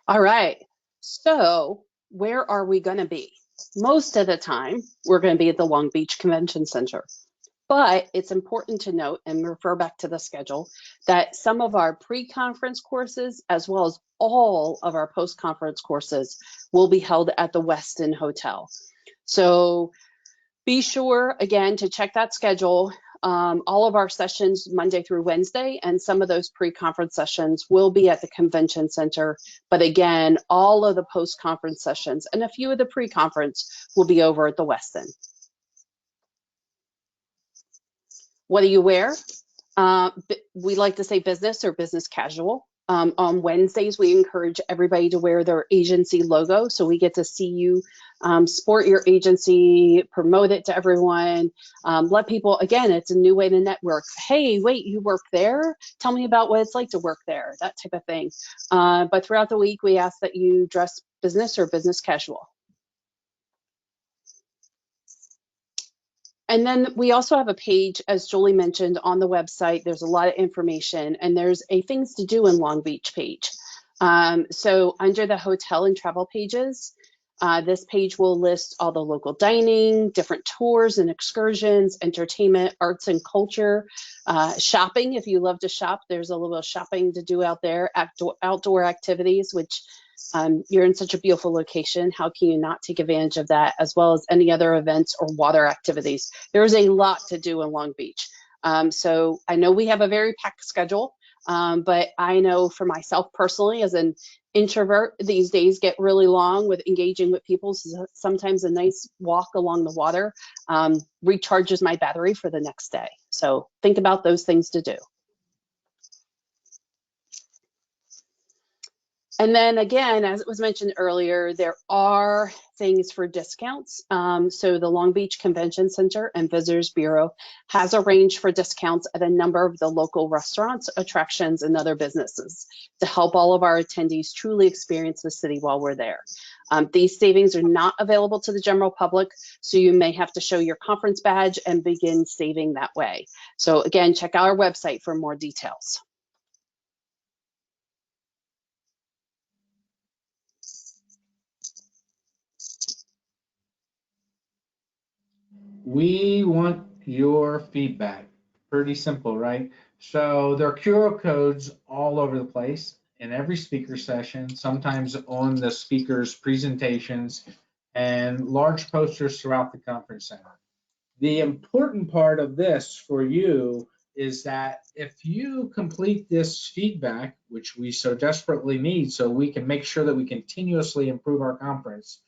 All right, so where are we going to be? Most of the time, we're going to be at the Long Beach Convention Center. But it's important to note and refer back to the schedule that some of our pre-conference courses, as well as all of our post-conference courses, will be held at the Westin Hotel. So be sure, again, to check that schedule. All of our sessions Monday through Wednesday, and some of those pre-conference sessions will be at the Convention Center. But again, all of the post-conference sessions and a few of the pre-conference will be over at the Westin. What do you wear? We like to say business or business casual. On Wednesdays, we encourage everybody to wear their agency logo, so we get to see you sport your agency, promote it to everyone, let people, again, it's a new way to network. Hey, wait, you work there? Tell me about what it's like to work there, that type of thing. But throughout the week, we ask that you dress business or business casual. And then we also have a page, as Julie mentioned, on the website. There's a lot of information, and there's a things to do in Long Beach page. So under the hotel and travel pages, This page will list all the local dining, different tours and excursions, entertainment, arts and culture, shopping. If you love to shop, there's a little shopping to do out there, outdoor activities, which you're in such a beautiful location. How can you not take advantage of that, as well as any other events or water activities? There's a lot to do in Long Beach. So I know we have a very packed schedule, but I know for myself personally, as an introvert, these days get really long with engaging with people. So sometimes a nice walk along the water recharges my battery for the next day. So think about those things to do. And then again, as it was mentioned earlier, there are things for discounts. So the Long Beach Convention Center and Visitors Bureau has arranged for discounts at a number of the local restaurants, attractions, and other businesses to help all of our attendees truly experience the city while we're there. These savings are not available to the general public, so you may have to show your conference badge and begin saving that way. So again, check out our website for more details. We want your feedback. Pretty simple, right? So there are QR codes all over the place in every speaker session, sometimes on the speaker's presentations, and large posters throughout the conference center. The important part of this for you is that if you complete this feedback, which we so desperately need so we can make sure that we continuously improve our conference,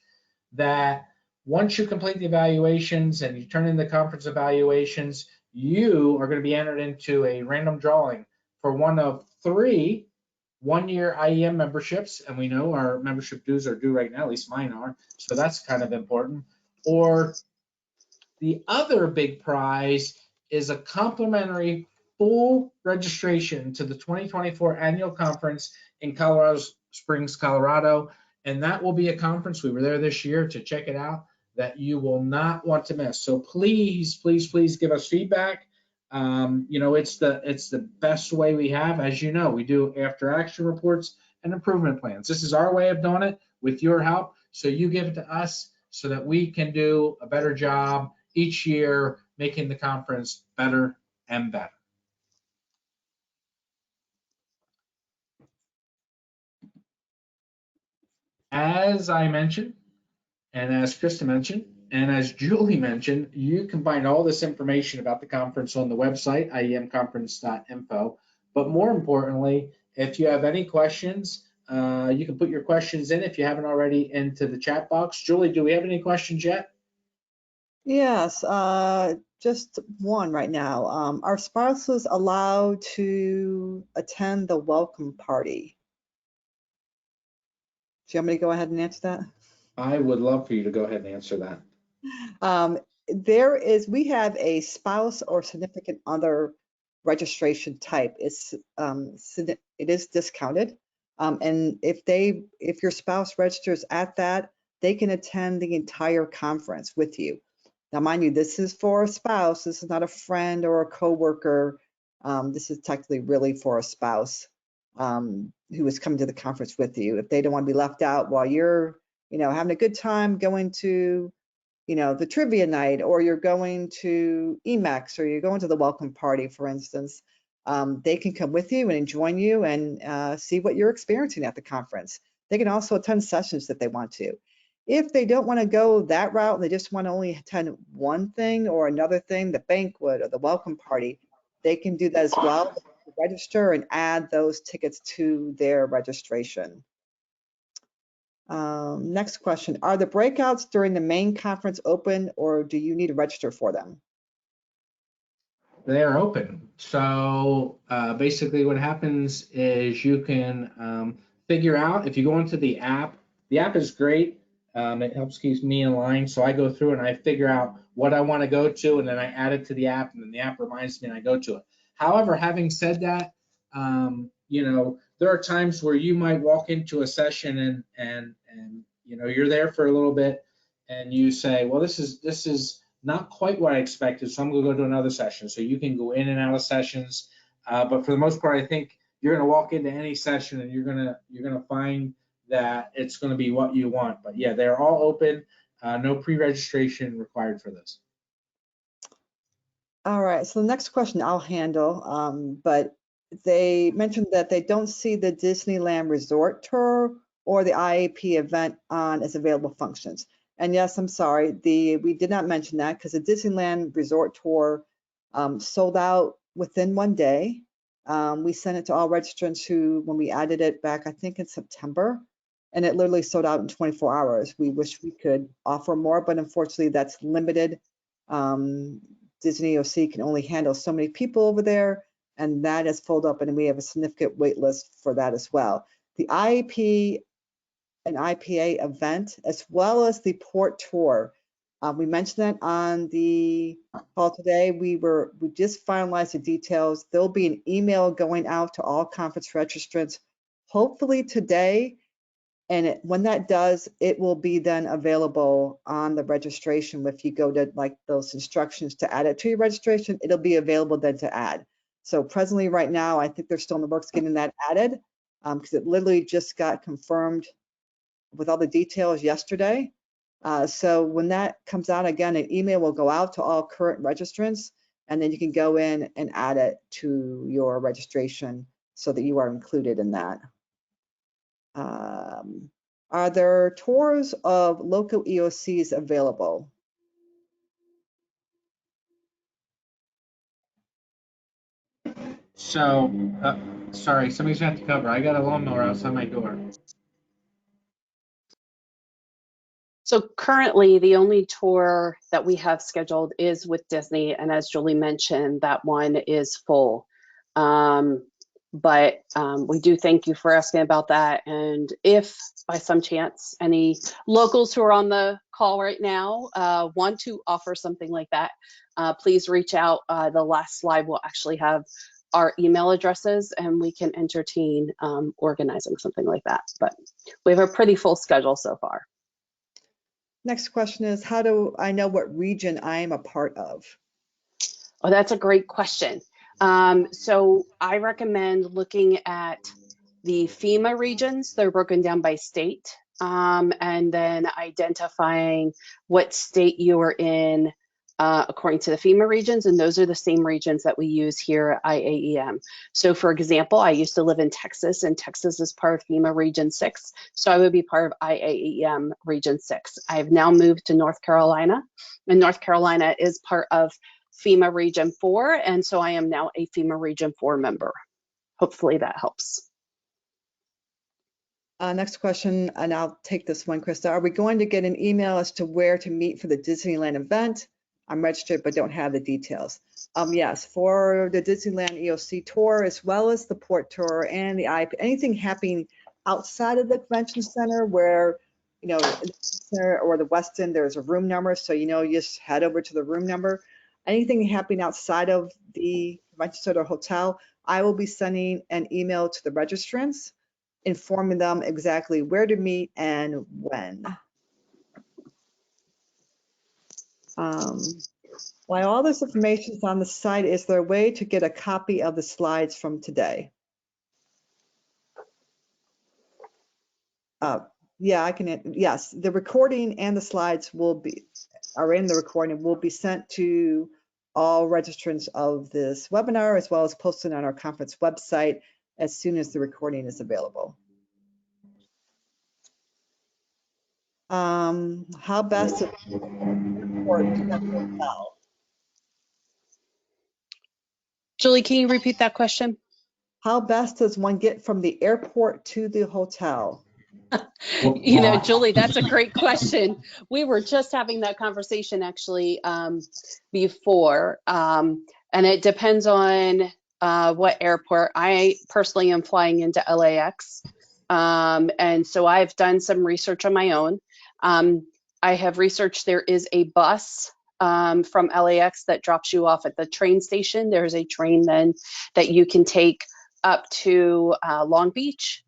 that once you complete the evaluations and you turn in the conference evaluations, you are going to be entered into a random drawing for one of 3 one-year IAEM memberships, and we know our membership dues are due right now, at least mine are, so that's kind of important. Or the other big prize is a complimentary full registration to the 2024 annual conference in Colorado Springs, Colorado. And that will be a conference, we were there this year to check it out, that you will not want to miss. So please, please, please give us feedback. You know, it's the best way we have. As you know, we do after action reports and improvement plans. This is our way of doing it with your help. So you give it to us so that we can do a better job each year, making the conference better and better. As I mentioned, and as Krista mentioned, and as Julie mentioned, you can find all this information about the conference on the website, iemconference.info. But more importantly, if you have any questions, you can put your questions in if you haven't already into the chat box. Julie, do we have any questions yet? Yes, just one right now. Are spouses allowed to attend the welcome party? Do you want me to go ahead and answer that? I would love for you to go ahead and answer that. We have a spouse or significant other registration type. It is discounted. And if your spouse registers at that, they can attend the entire conference with you. Now, mind you, this is for a spouse. This is not a friend or a coworker. This is technically really for a spouse who is coming to the conference with you. If they don't want to be left out while you're, having a good time going to, the trivia night, or you're going to EMAX, or you're going to the welcome party, for instance, they can come with you and join you and see what you're experiencing at the conference. They can also attend sessions if they want to. If they don't want to go that route and they just want to only attend one thing or another thing, the banquet or the welcome party, they can do that as well. Register and add those tickets to their registration. Next question, are the breakouts during the main conference open, or do you need to register for them? They are open. So basically what happens is you can figure out, if you go into the app is great. It helps keep me in line. So I go through and I figure out what I want to go to, and then I add it to the app, and then the app reminds me and I go to it. However, having said that, there are times where you might walk into a session and you're there for a little bit and you say, well, this is not quite what I expected, so I'm going to go to another session. So you can go in and out of sessions, but for the most part, I think you're going to walk into any session and you're going to find that it's going to be what you want. But yeah, they're all open. No pre-registration required for this. All right, so the next question I'll handle, but they mentioned that they don't see the Disneyland Resort Tour or the IAP event on as available functions. And yes, I'm sorry, we did not mention that because the Disneyland Resort Tour sold out within one day. We sent it to all registrants when we added it back, I think in September, and it literally sold out in 24 hours. We wish we could offer more, but unfortunately that's limited. Disney OC can only handle so many people over there, and that is filled up, and we have a significant wait list for that as well. The IAP and IPA event, as well as the port tour, we mentioned that on the call today. We just finalized the details. There'll be an email going out to all conference registrants, hopefully today. And when that does, it will be then available on the registration. If you go to like those instructions to add it to your registration, it'll be available then to add. So presently right now, I think they're still in the works getting that added because it literally just got confirmed with all the details yesterday. So when that comes out again, an email will go out to all current registrants, and then you can go in and add it to your registration so that you are included in that. Are there tours of local EOCs available? So, sorry, somebody's gonna have to cover. I got a lawnmower outside my door. So currently, the only tour that we have scheduled is with Disney, and as Julie mentioned, that one is full. But we do thank you for asking about that. And if by some chance any locals who are on the call right now want to offer something like that, please reach out. The last slide will actually have our email addresses, and we can entertain organizing something like that. But we have a pretty full schedule so far. Next question is, how do I know what region I am a part of? Oh, that's a great question. So I recommend looking at the FEMA regions. They're broken down by state, and then identifying what state you are in according to the FEMA regions, and those are the same regions that we use here at IAEM. So for example, I used to live in Texas, and Texas is part of FEMA Region 6, so I would be part of IAEM Region 6. I've now moved to North Carolina, and North Carolina is part of FEMA Region 4, and so I am now a FEMA Region 4 member. Hopefully that helps. Next question, and I'll take this one, Krista. Are we going to get an email as to where to meet for the Disneyland event? I'm registered but don't have the details. Yes, for the Disneyland EOC tour, as well as the port tour and the IP, anything happening outside of the convention center where, you know, the center or the Westin, there's a room number, so you just head over to the room number. Anything happening outside of the convention center or hotel, I will be sending an email to the registrants, informing them exactly where to meet and when. While all this information is on the site, is there a way to get a copy of the slides from today? Yeah, I can. Yes, the recording and the slides are in the recording, will be sent to all registrants of this webinar, as well as posted on our conference website as soon as the recording is available. How best to airport to the hotel? Julie, can you repeat that question? How best does one get from the airport to the hotel? Julie, that's a great question. We were just having that conversation actually before, and it depends on what airport. I personally am flying into LAX, and so I've done some research on my own. I have researched there is a bus from LAX that drops you off at the train station. There's a train then that you can take up to Long Beach.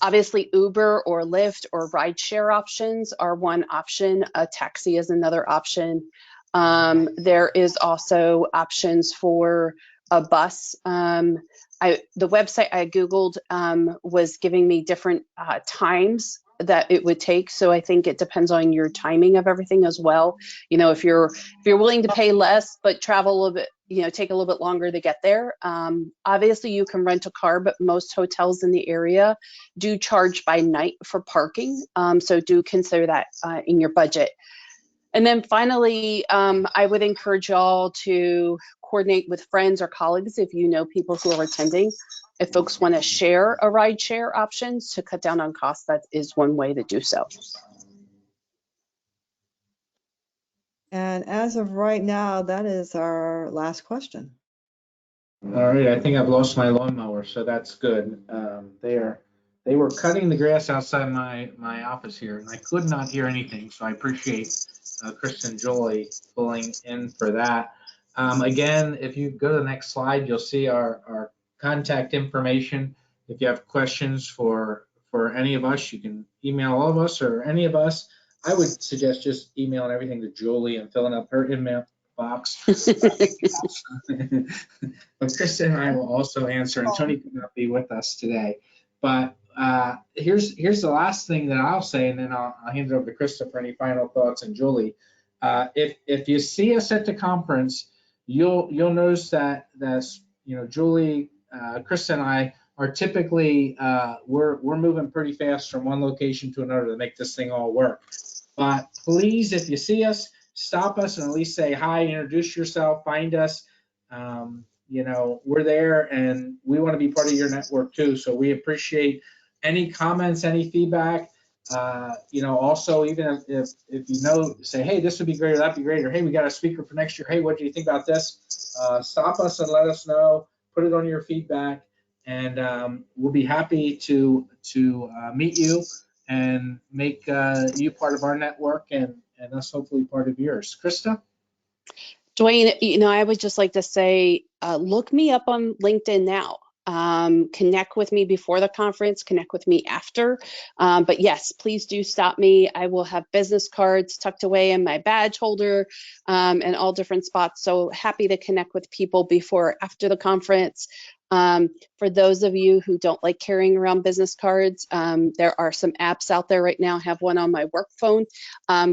Obviously, Uber or Lyft or rideshare options are one option. A taxi is another option. There is also options for a bus. the website I Googled was giving me different times that it would take. So I think it depends on your timing of everything as well. You know, if you're willing to pay less, but travel a little bit, you know, take a little bit longer to get there. Obviously you can rent a car, but most hotels in the area do charge by night for parking. So do consider that in your budget. And then finally, I would encourage y'all to coordinate with friends or colleagues if you know people who are attending. If folks want to share a ride share options to cut down on costs, that is one way to do so. And as of right now, that is our last question. All right, I think I've lost my lawnmower, so that's good. They were cutting the grass outside my office here, and I could not hear anything. So I appreciate Chris and Julie pulling in for that. Again, if you go to the next slide, you'll see our contact information. If you have questions for any of us, you can email all of us or any of us. I would suggest just emailing everything to Julie and filling up her email box. But Krista and I will also answer, and Tony could not be with us today. But here's the last thing that I'll say, and then I'll hand it over to Krista for any final thoughts, and Julie. If you see us at the conference, you'll notice that you know, Julie, Krista and I are typically we're moving pretty fast from one location to another to make this thing all work. But please, if you see us, stop us and at least say hi, introduce yourself, find us. You know, we're there and we want to be part of your network too. So we appreciate any comments, any feedback. You know, also, even if you know, say, hey, this would be great or that'd be great, or hey, we got a speaker for next year. Hey, what do you think about this? Stop us and let us know. Put it on your feedback, and we'll be happy to meet you and make you part of our network and us hopefully part of yours. Krista? Dwayne, you know, I would just like to say, look me up on LinkedIn now. Connect with me before the conference, connect with me after. But yes, please do stop me. I will have business cards tucked away in my badge holder and all different spots. So happy to connect with people before or after the conference. For those of you who don't like carrying around business cards, there are some apps out there right now. I have one on my work phone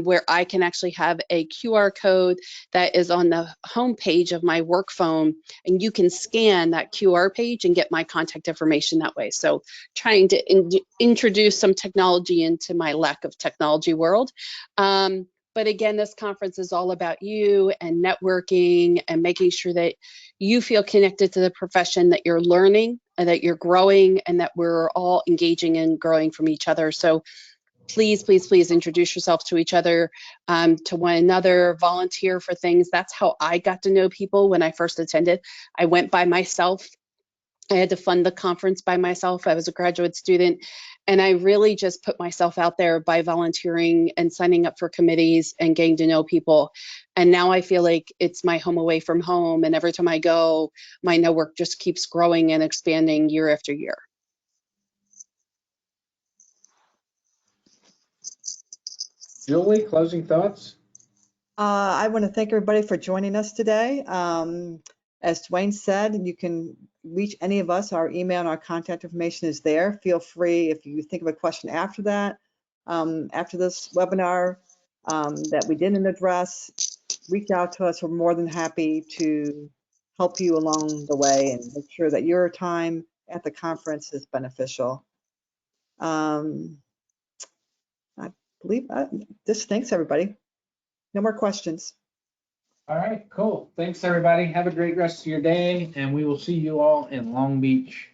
where I can actually have a QR code that is on the home page of my work phone, and you can scan that QR page and get my contact information that way. So trying to introduce some technology into my lack of technology world. But again, this conference is all about you and networking and making sure that you feel connected to the profession, that you're learning and that you're growing and that we're all engaging and growing from each other. So please, please, please introduce yourself to each other, to one another, volunteer for things. That's how I got to know people when I first attended. I went by myself. I had to fund the conference by myself. I was a graduate student, and I really just put myself out there by volunteering and signing up for committees and getting to know people. And now I feel like it's my home away from home. And every time I go, my network just keeps growing and expanding year after year. Julie, closing thoughts? I want to thank everybody for joining us today. As Dwayne said, you can reach any of us. Our email and our contact information is there. Feel free, if you think of a question after that, after this webinar that we didn't address, reach out to us. We're more than happy to help you along the way and make sure that your time at the conference is beneficial. I believe this. Thanks, everybody. No more questions. All right, cool. Thanks, everybody. Have a great rest of your day, and we will see you all in Long Beach.